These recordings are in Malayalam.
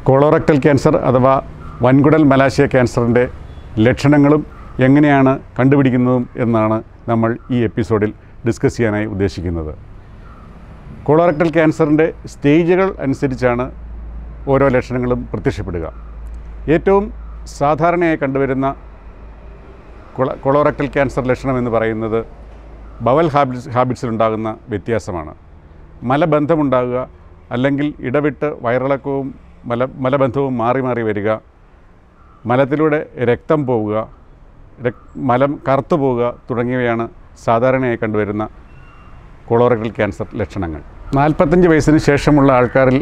കോളോറക്ടൽ ക്യാൻസർ അഥവാ വൻകുടൽ മലാശയ ക്യാൻസറിൻ്റെ ലക്ഷണങ്ങളും എങ്ങനെയാണ് കണ്ടുപിടിക്കുന്നതും എന്നാണ് നമ്മൾ ഈ എപ്പിസോഡിൽ ഡിസ്കസ് ചെയ്യാനായി ഉദ്ദേശിക്കുന്നത്. കോളോറക്ടൽ ക്യാൻസറിൻ്റെ സ്റ്റേജുകൾ അനുസരിച്ചാണ് ഓരോ ലക്ഷണങ്ങളും പ്രത്യക്ഷപ്പെടുക. ഏറ്റവും സാധാരണയായി കണ്ടുവരുന്ന കോളോറക്ടൽ ക്യാൻസർ ലക്ഷണം എന്ന് പറയുന്നത് ബവൽ ഹാബിറ്റ്സിലുണ്ടാകുന്ന വ്യത്യാസമാണ്. മലബന്ധമുണ്ടാകുക, അല്ലെങ്കിൽ ഇടവിട്ട് വയറിളക്കവും മലബന്ധവും മാറി മാറി വരിക, മലത്തിലൂടെ രക്തം പോവുക, മലം കറുത്തു പോവുക തുടങ്ങിയവയാണ് സാധാരണയായി കണ്ടുവരുന്ന കോളോറക്ടൽ ക്യാൻസർ ലക്ഷണങ്ങൾ. 45 വയസ്സിന് ശേഷമുള്ള ആൾക്കാരിൽ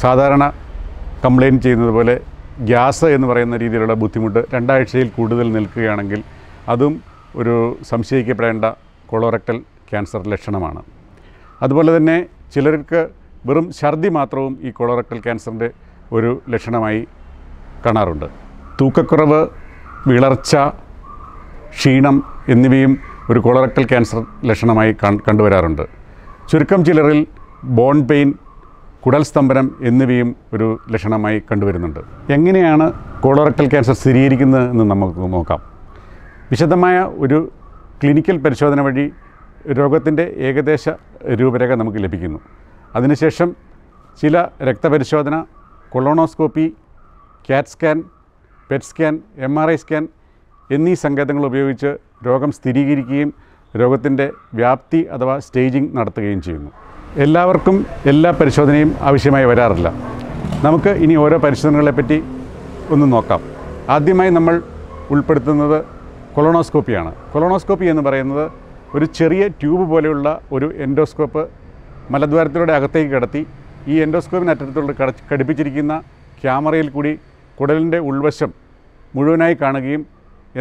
സാധാരണ കംപ്ലയിൻറ്റ് ചെയ്യുന്നത് പോലെ ഗ്യാസ് എന്ന് പറയുന്ന രീതിയിലുള്ള ബുദ്ധിമുട്ട് 2 ആഴ്ചയിൽ കൂടുതൽ നിൽക്കുകയാണെങ്കിൽ അതും ഒരു സംശയിക്കപ്പെടേണ്ട കോളോറക്ടൽ ക്യാൻസർ ലക്ഷണമാണ്. അതുപോലെ തന്നെ ചിലർക്ക് വെറും ഛർദി മാത്രവും ഈ കോളോറക്ടൽ ക്യാൻസറിൻ്റെ ഒരു ലക്ഷണമായി കാണാറുണ്ട്. തൂക്കക്കുറവ്, വിളർച്ച, ക്ഷീണം എന്നിവയും ഒരു കോളോറക്ടൽ ക്യാൻസർ ലക്ഷണമായി കണ്ടുവരാറുണ്ട്. ചുരുക്കം ചിലരിൽ ബോൺ പെയിൻ, കുടൽ സ്തംഭനം എന്നിവയും ഒരു ലക്ഷണമായി കണ്ടുവരുന്നുണ്ട്. എങ്ങനെയാണ് കോളോറക്ടൽ ക്യാൻസർ സ്ഥിരീകരിക്കുന്നത് എന്ന് നമുക്ക് നോക്കാം. വിശദമായ ഒരു ക്ലിനിക്കൽ പരിശോധന വഴി രോഗത്തിൻ്റെ ഏകദേശ രൂപരേഖ നമുക്ക് ലഭിക്കുന്നു. അതിനുശേഷം ചില രക്തപരിശോധന, കൊളോണോസ്കോപ്പി, കാറ്റ് scan, pet scan, MRI scan എന്നീ സങ്കേതങ്ങൾ ഉപയോഗിച്ച് രോഗം സ്ഥിരീകരിക്കുകയും രോഗത്തിൻ്റെ വ്യാപ്തി അഥവാ സ്റ്റേജിംഗ് നടത്തുകയും ചെയ്യുന്നു. എല്ലാവർക്കും എല്ലാ പരിശോധനയും ആവശ്യമായി വരാറില്ല. നമുക്ക് ഇനി ഓരോ പരിശോധനകളെപ്പറ്റി ഒന്ന് നോക്കാം. ആദ്യമായി നമ്മൾ ഉൾപ്പെടുത്തുന്നത് കൊളോണോസ്കോപ്പിയാണ്. കൊളോണോസ്കോപ്പി എന്ന് പറയുന്നത് ഒരു ചെറിയ ട്യൂബ് പോലെയുള്ള ഒരു എൻഡോസ്കോപ്പ് മലദ്വാരത്തിലൂടെ അകത്തേക്ക് കടത്തി ഈ എൻഡോസ്കോപ്പിന് അറ്റത്തുള്ള ഘടിപ്പിച്ചിരിക്കുന്ന ക്യാമറയിൽ കൂടി കുടലിൻ്റെ ഉൾവശം മുഴുവനായി കാണുകയും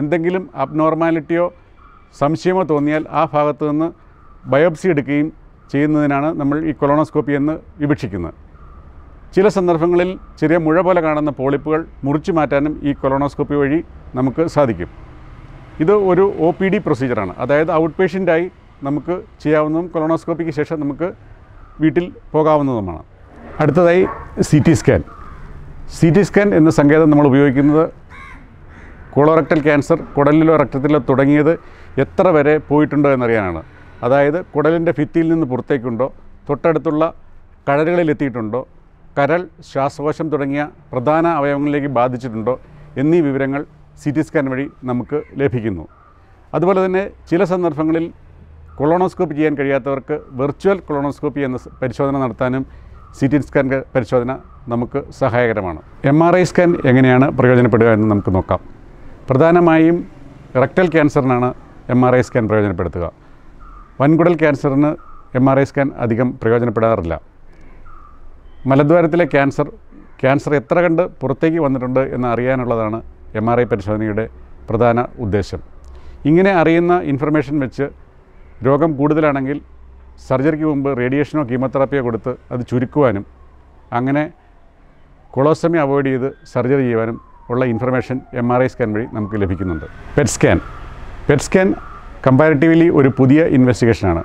എന്തെങ്കിലും അബ്നോർമാലിറ്റിയോ സംശയമോ തോന്നിയാൽ ആ ഭാഗത്തു നിന്ന് ബയോപ്സി എടുക്കുകയും ചെയ്യുന്നതിനാണ് നമ്മൾ ഈ കൊളോണോസ്കോപ്പി എന്ന് വിവക്ഷിക്കുന്നത്. ചില സന്ദർഭങ്ങളിൽ ചെറിയ മുഴ പോലെ കാണുന്ന പോളിപ്പുകൾ മുറിച്ചു മാറ്റാനും ഈ കൊളോണോസ്കോപ്പി വഴി നമുക്ക് സാധിക്കും. ഇത് ഒരു OPD പ്രൊസീജിയറാണ്. അതായത് ഔട്ട് പേഷ്യൻ്റായി നമുക്ക് ചെയ്യാവുന്നതും കൊളോണോസ്കോപ്പിക്ക് ശേഷം നമുക്ക് വീട്ടിൽ പോകാവുന്നതുമാണ്. അടുത്തതായി CT സ്കാൻ. CT സ്കാൻ എന്ന സങ്കേതം നമ്മൾ ഉപയോഗിക്കുന്നത് കോളോറക്ടൽ ക്യാൻസർ കുടലിലോ രക്തത്തിലോ തുടങ്ങിയത് എത്ര വരെ പോയിട്ടുണ്ടോ എന്നറിയാനാണ്. അതായത് കുടലിൻ്റെ ഭിത്തിയിൽ നിന്ന് പുറത്തേക്കുണ്ടോ, തൊട്ടടുത്തുള്ള കഴലുകളിലെത്തിയിട്ടുണ്ടോ, കരൾ, ശ്വാസകോശം തുടങ്ങിയ പ്രധാന അവയവങ്ങളിലേക്ക് ബാധിച്ചിട്ടുണ്ടോ എന്നീ വിവരങ്ങൾ CT സ്കാൻ വഴി നമുക്ക് ലഭിക്കുന്നു. അതുപോലെ തന്നെ ചില സന്ദർഭങ്ങളിൽ കൊളോണോസ്കോപ്പി ചെയ്യാൻ കഴിയാത്തവർക്ക് വെർച്വൽ കൊളോണോസ്കോപ്പി എന്ന പരിശോധന നടത്താനും CT സ്കാൻ പരിശോധന നമുക്ക് സഹായകരമാണ്. MRI സ്കാൻ എങ്ങനെയാണ് പ്രയോജനപ്പെടുക എന്ന് നമുക്ക് നോക്കാം. പ്രധാനമായും റെക്ടൽ ക്യാൻസറിനാണ് MRI സ്കാൻ പ്രയോജനപ്പെടുത്തുക. വൻകുടൽ ക്യാൻസറിന് MRI സ്കാൻ അധികം പ്രയോജനപ്പെടാറില്ല. മലദ്വാരത്തിലെ ക്യാൻസർ എത്ര കണ്ട് പുറത്തേക്ക് വന്നിട്ടുണ്ട് എന്ന് അറിയാനുള്ളതാണ് MRI പരിശോധനയുടെ പ്രധാന ഉദ്ദേശം. ഇങ്ങനെ അറിയുന്ന ഇൻഫർമേഷൻ വെച്ച് രോഗം കൂടുതലാണെങ്കിൽ സർജറിക്ക് മുമ്പ് റേഡിയേഷനോ കീമോതെറാപ്പിയോ കൊടുത്ത് അത് ചുരുക്കുവാനും അങ്ങനെ കൊളോസ്റ്റമി അവോയ്ഡ് ചെയ്ത് സർജറി ചെയ്യുവാനും ഉള്ള ഇൻഫർമേഷൻ MRI സ്കാൻ വഴി നമുക്ക് ലഭിക്കുന്നുണ്ട്. പെറ്റ് സ്കാൻ കമ്പാരിറ്റീവ്ലി ഒരു പുതിയ ഇൻവെസ്റ്റിഗേഷനാണ്.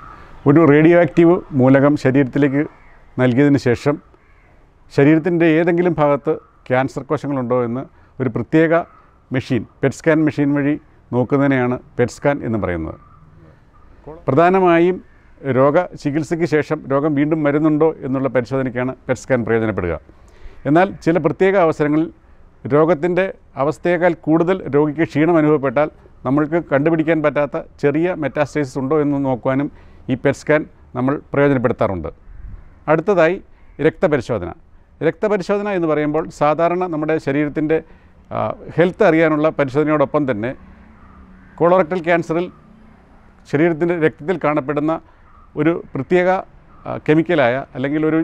ഒരു റേഡിയോ ആക്റ്റീവ് മൂലകം ശരീരത്തിലേക്ക് നൽകിയതിന് ശേഷം ശരീരത്തിൻ്റെ ഏതെങ്കിലും ഭാഗത്ത് ക്യാൻസർ കോശങ്ങളുണ്ടോ എന്ന് ഒരു പ്രത്യേക മെഷീൻ, പെറ്റ് സ്കാൻ മെഷീൻ വഴി നോക്കുന്നതിനെയാണ് പെറ്റ് സ്കാൻ എന്ന് പറയുന്നത്. പ്രധാനമായും ചികിത്സയ്ക്ക് ശേഷം രോഗം വീണ്ടും വരുന്നുണ്ടോ എന്നുള്ള പരിശോധനയ്ക്കാണ് പെറ്റ് സ്കാൻ പ്രയോജനപ്പെടുക. എന്നാൽ ചില പ്രത്യേക അവസരങ്ങളിൽ രോഗത്തിൻ്റെ അവസ്ഥയേക്കാൾ കൂടുതൽ രോഗിക്ക് ക്ഷീണം അനുഭവപ്പെട്ടാൽ നമ്മൾക്ക് കണ്ടുപിടിക്കാൻ പറ്റാത്ത ചെറിയ മെറ്റാസ്റ്റേസിസ് ഉണ്ടോ എന്ന് നോക്കുവാനും ഈ പെറ്റ് സ്കാൻ നമ്മൾ പ്രയോജനപ്പെടുത്താറുണ്ട്. അടുത്തതായി രക്തപരിശോധന എന്ന് പറയുമ്പോൾ സാധാരണ നമ്മുടെ ശരീരത്തിൻ്റെ ഹെൽത്ത് അറിയാനുള്ള പരിശോധനയോടൊപ്പം തന്നെ കോളോറക്ടൽ ക്യാൻസറിൽ ശരീരത്തിൻ്റെ രക്തത്തിൽ കാണപ്പെടുന്ന ഒരു പ്രത്യേക കെമിക്കലായ അല്ലെങ്കിൽ ഒരു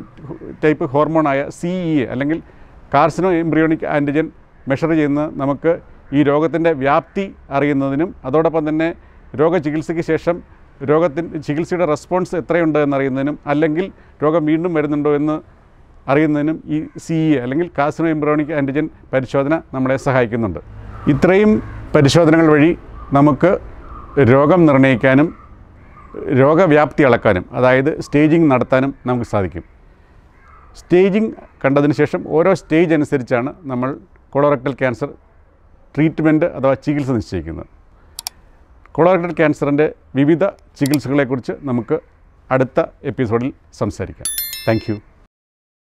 ടൈപ്പ് ഹോർമോണായ CEA അല്ലെങ്കിൽ കാർസിനോ എംബ്രിയോണിക് ആൻറ്റിജൻ മെഷർ ചെയ്യുന്ന നമുക്ക് ഈ രോഗത്തിൻ്റെ വ്യാപ്തി അറിയുന്നതിനും അതോടൊപ്പം തന്നെ രോഗചികിത്സയ്ക്ക് ശേഷം ചികിത്സയുടെ റെസ്പോൺസ് എത്രയുണ്ട് എന്നറിയുന്നതിനും അല്ലെങ്കിൽ രോഗം വീണ്ടും വരുന്നുണ്ടോ എന്ന് അറിയുന്നതിനും ഈ CEA അല്ലെങ്കിൽ കാർസിനോ എംബ്രിയോണിക് ആൻറ്റിജൻ പരിശോധന നമ്മളെ സഹായിക്കുന്നുണ്ട്. ഇത്രയും പരിശോധനകൾ വഴി നമുക്ക് രോഗം നിർണ്ണയിക്കാനും രോഗവ്യാപ്തി അളക്കാനും അതായത് സ്റ്റേജിംഗ് നടത്താനും നമുക്ക് സാധിക്കും. സ്റ്റേജിങ് കണ്ടതിന് ശേഷം ഓരോ സ്റ്റേജ് അനുസരിച്ചാണ് നമ്മൾ കൊളോറക്ടൽ ക്യാൻസർ ട്രീറ്റ്മെൻറ്റ് അഥവാ ചികിത്സ നിശ്ചയിക്കുന്നത്. കൊളോറക്ടൽ ക്യാൻസറിൻ്റെ വിവിധ ചികിത്സകളെക്കുറിച്ച് നമുക്ക് അടുത്ത എപ്പിസോഡിൽ സംസാരിക്കാം. Thank you.